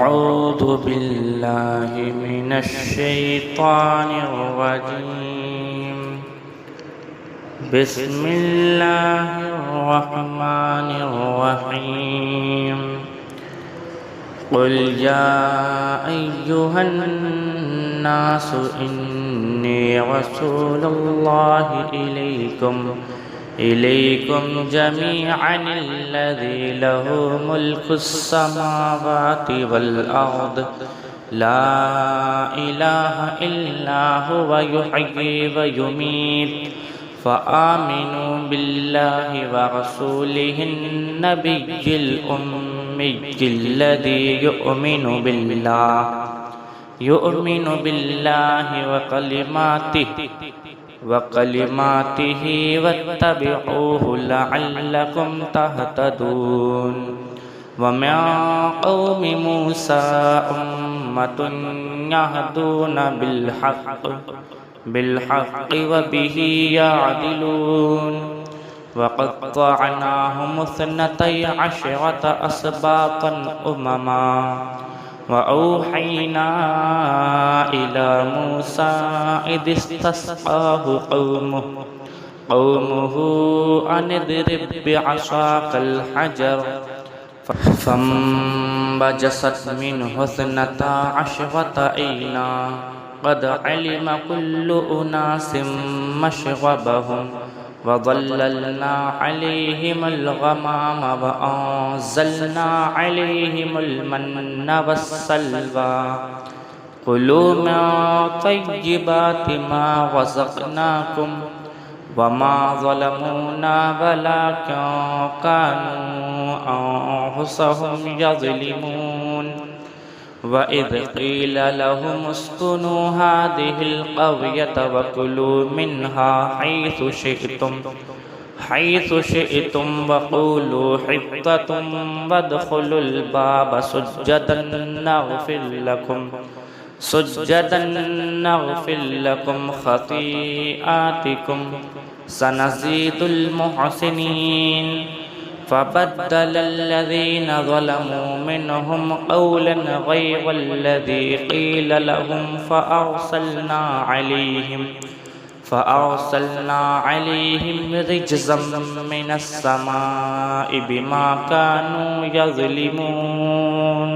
أعوذ بالله من الشيطان الرجيم. بسم الله الرحمن الرحيم. قل يا أيها الناس إني رسول الله إليكم جميعا الذي له ملك السماوات والأرض لا إله إلا هو يحيي ويميت فآمنوا بالله ورسوله النبي الأمي الذي يؤمن بالله وكلماته واتبعوه لعلكم تهتدون. ومن قوم موسى أمة يهدون بالحق وبه يعدلون. وقطعناهم 12 أسباطا أمما وأوحينا إلى موسى إذ استسقاه قومه أن اضرب بعصاك الحجر فانبجست منه 12 عينا قد علم كل أناس مشربهم وظللنا عليهم الغمام وأنزلنا عليهم المن والسلوى كلوا من طيبات ما رزقناكم وما ظلمونا ولكن كانوا أنفسهم يظلمون. وإذ قيل لهم اسكنوا هذه القرية وكلوا منها حيث شئتم وقولوا حطة وادخلوا الباب سجدا نغفر لكم خطيئاتكم سنزيد المحسنين. فبدل الذين ظلموا منهم قولا غير الذي قيل لهم فأرسلنا عليهم رجزا من السماء بما كانوا يظلمون.